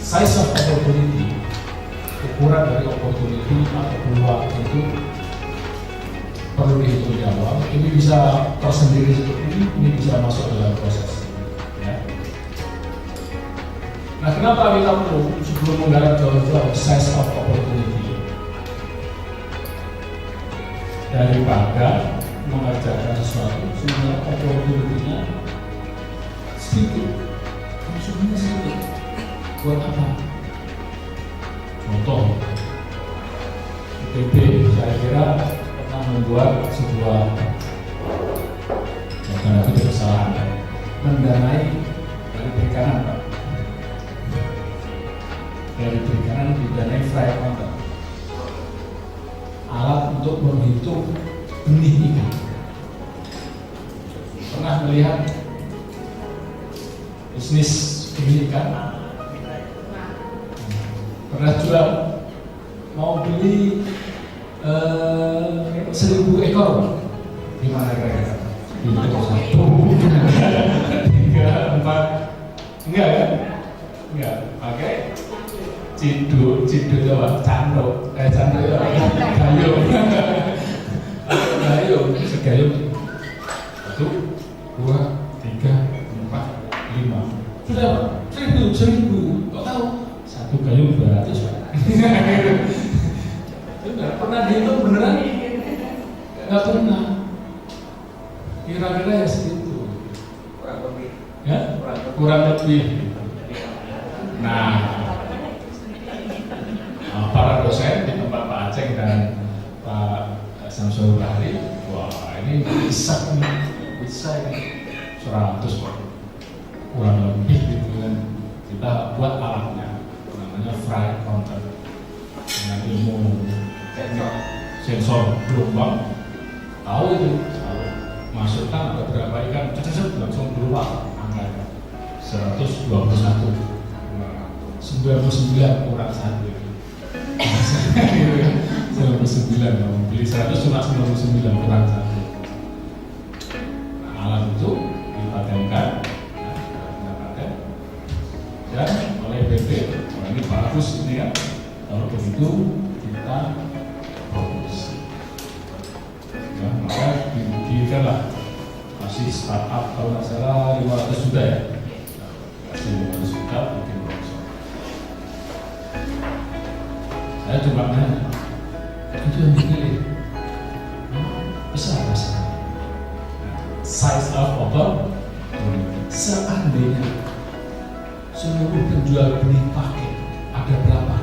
size of opportunity, ukuran dari opportunity atau peluang itu perlu dihitung di awal. Ini bisa tersendiri seperti ini bisa masuk dalam proses. Ya. Nah, kenapa kita perlu sebelum menggarap jauh-jauh size of opportunity daripada mengerjakan sesuatu sebenarnya opportunity-nya sedikit, maksudnya sedikit. Buat apa? Contoh, IPB saya kira pernah membuat sebuah tanda kutip kesalahan mendanai dari perikanan, Pak. Dari perikanan didanai fry counter, alat untuk menghitung benih ikan. Pernah melihat bisnis benih ikan? Pernah jual, mau beli 1000 ekor, gimana kira-kira? Itu 1, 2, 3, 4, enggak kan? Enggak, pakai cidu coba, canduk ya, gayung, segayung 1, 2, 3, 4, 5, sudah 1000, kok tahu? Satu gayung 200 Pak. Pernah dihitung beneran? Nggak pernah. Kira-kira ya segitu. Kurang lebih. Ya? Kurang lebih. Nah, para dosen di tempat Pak Aceh dan Pak Samsul Bahri, wah ini bisa ini 100 Pak. Kurang lebih gitu kan. Kita buat alatnya, namanya fry counter dengan ilmu sensor gelombang, tahu itu masukkan ada berapa ikan, langsung keluar angka 121, 99 kurang 1 99, kalau beli 100 cuma 99 kurang 1. Nah, alat itu dipatenkan dan oleh BP. Ini bagus ini ya, kalau begitu kita produksi ya, maka diberikanlah masih startup kalau nggak salah 500 juta ya, kasih 500 juta bikin workshop. Saya cuma nanya, itu yang dipilih besar rasanya size of over. Seandainya seluruh penjual benih pakai ada berapa?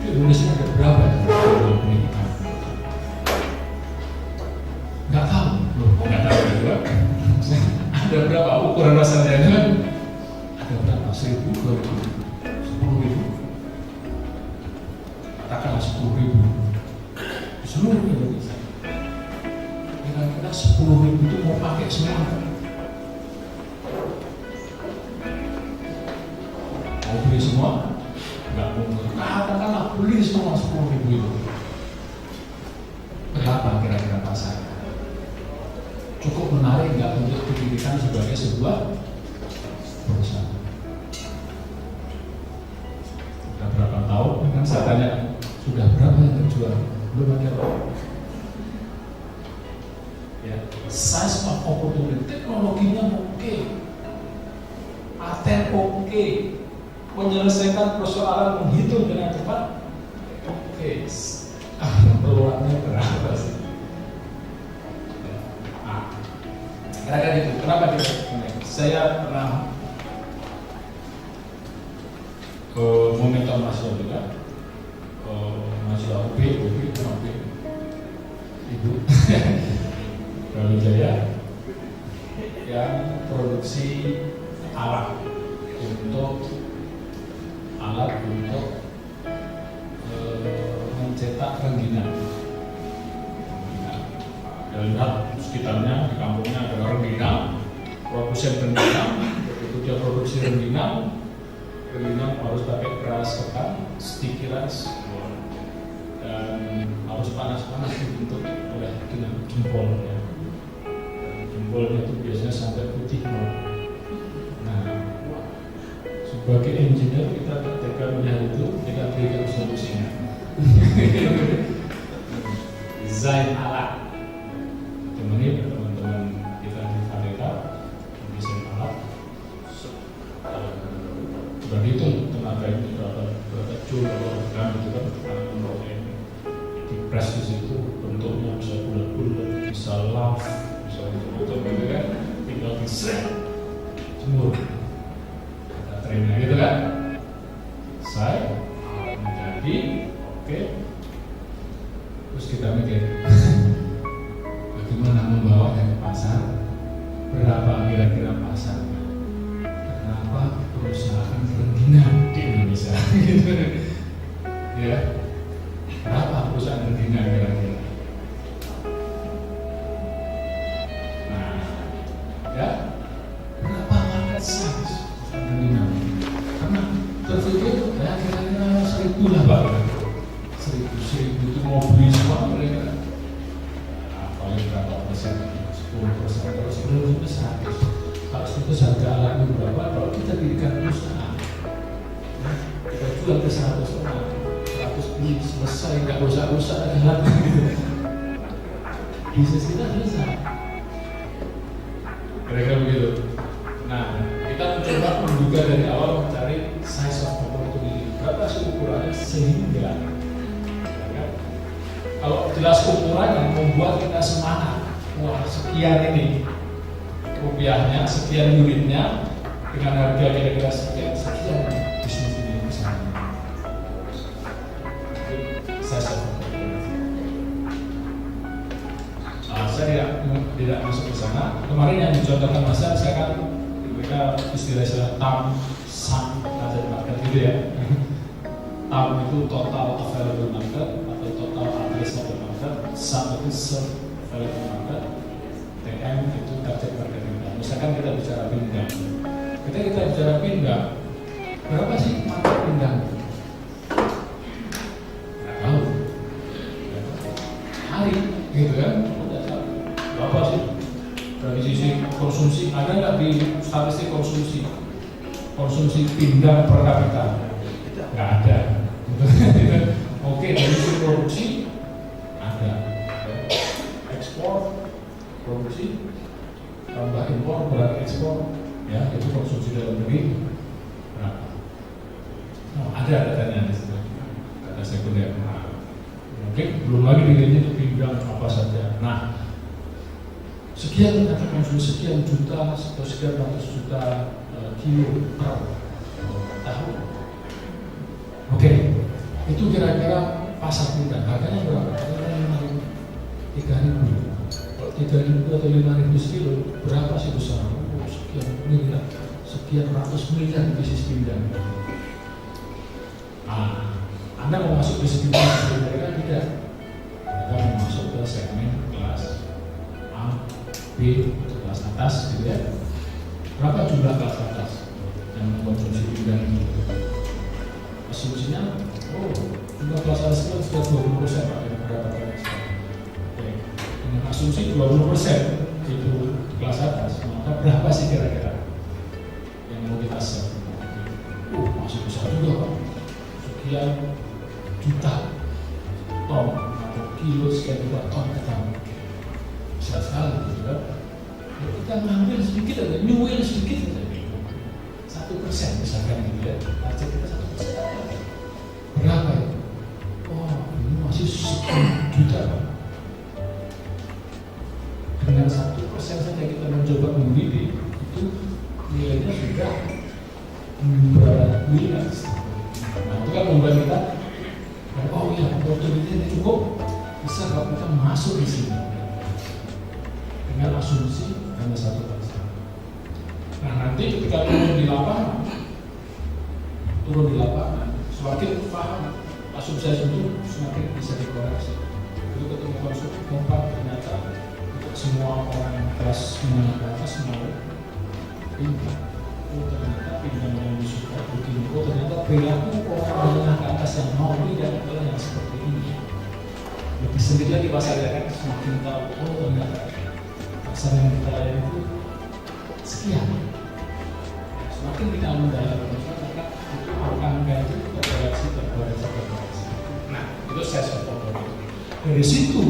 Di Indonesia ada berapa penjual benih ikan? Nggak tahu, nggak tahu juga. Ada berapa ukuran rasanya kan? Ada berapa? 1000, 2000, 10.000? Katakanlah 10.000 di seluruh Indonesia. Kira-kira 10.000 itu mau pakai semua? Mau beli semua? Enggak mungkin. Katakanlah beli semua 10.000 itu. Berapa kira-kira pasarnya? Cukup menarik nggak untuk didirikan sebagai sebuah perusahaan? Sudah berapa tahun? Kan saya tanya, sudah berapa yang terjual? Belum ada. Ya, size of opportunity, teknologinya oke, paten oke, menyelesaikan persoalan menghitung dengan cepat oke. Peluangnya berapa sih? Kira-kira itu. Kenapa kita? Saya pernah ke Momentum Mahasiswa juga, mahasiswa UB, Ibu Brawijaya yang produksi alat untuk mencetak rengginang. Kita lihat sekitarnya di kampungnya ada rengginang, produsen rengginang. Begitu dia produksi rengginang harus pakai keras ketan, sticky rice, dan harus panas-panas dibentuk oleh dengan jempolnya. Jempolnya itu biasanya sampai putih. Nah, Sebagai engineer kita ketika melihat itu kita berikan solusinya. Desain alat. Teman-teman kita di Vareta desain alat. Berarti itu tenaga itu berapa joule atau gram itu kan di press di situ bentuknya bisa bulat-bulat, bisa love, bisa itu kan tinggal di shred jemur. Kita trainnya gitu kan. Saya menjadi oke. Terus kita mikir bagaimana membawanya ke pasar, berapa kira-kira pasarnya, kenapa perusahaan rengginang di Indonesia gitu ya, berapa perusahaan rengginang kira-kira. Nah ya, berapa market size rengginang, karena terfikir ya kira-kira 1.000 lah Pak, 1.000 itu mau beli semua mereka. Nah, paling berapa persen? 10% terus belum besar. Kalau itu harga alatnya berapa? Kalau kita dirikan perusahaan, kita jual ke 100 orang, 100 beli selesai, nggak usah alat gitu. Bisnis kita selesai. Kira-kira begitu. Nah, kita mencoba menduga dari awal mencari size of opportunity. Berapa sih ukurannya sehingga kalau jelas ukurannya membuat kita semangat. Wah, sekian ini rupiahnya, sekian unitnya dengan harga kira-kira sekian bisnis ini misalnya. Saya tidak masuk ke sana. Kemarin yang dicontohkan Mas, saya kan mereka istilah TAM, SAM, ada market gitu ya. TAM itu total available market atau total addressable market, SAM itu served available market, TM itu target market kita. Misalkan kita bicara pindang, kita bicara pindang, berapa sih market pindang? Nggak tahu. Hari, gitu kan? Berapa sih? Dari sisi konsumsi, ada nggak di statistik konsumsi pindang per kapita? Nggak ada. Oke, dari sisi produksi ada, ekspor, produksi, tambah impor, berarti ekspor, ya itu konsumsi dalam negeri berapa? Oh, ada datanya di situ, data sekunder. Nah, mungkin belum lagi dilihatnya itu pindang apa saja. Nah, sekian kata konsumsi sekian juta atau sekian ratus juta kilo per tahun. Oke, itu kira-kira pasar kita harganya berapa? Harganya 3.000. Kalau 3.000 atau 5.000 kilo berapa sih besar? Oh, sekian miliar, sekian ratus miliar bisnis pindang. Nah, Anda mau masuk bisnis pindang mereka tidak? Kita mau masuk ke segmen kelas A, B, kelas atas gitu ya. Berapa jumlah kelas atas yang mengkonsumsi pindang itu? Asumsinya, jumlah kelas atas itu sudah 20% Pak yang mendapatkan ekspor. Dengan asumsi 20% itu kelas atas, maka berapa sih kira-kira yang mau kita set? Masih besar juga Pak. Sekian juta ton atau kilo, sekian juta ton per tahun. Besar sekali gitu kan. Kita ngambil sedikit aja, nyuil sedikit aja. 1% misalkan gitu ya. Target kita 1%. Berapa ya? Oh, ini masih sekian juta Pak. Dengan 1% saja kita mencoba membidik, itu nilainya sudah berapa miliar. Nah, itu kan membuat kita, oh iya, opportunity ini cukup bisa kalau kita masuk di sini dengan asumsi hanya 1%. Nah, nanti ketika turun di lapangan, semakin paham asumsi itu semakin bisa dikoreksi. Itu ketemu konsep kompak ternyata untuk semua orang kelas menengah ke atas mau pintar. Oh, ternyata pindang yang disukai begini. Oh, ternyata perilaku orang menengah ke atas yang mau tidak adalah yang seperti ini. Lebih sedikit lagi pasarnya kan semakin tahu. Oh, ternyata pasar yang kita layani itu sekian. Semakin kita mendalam, maka proses atau dari situ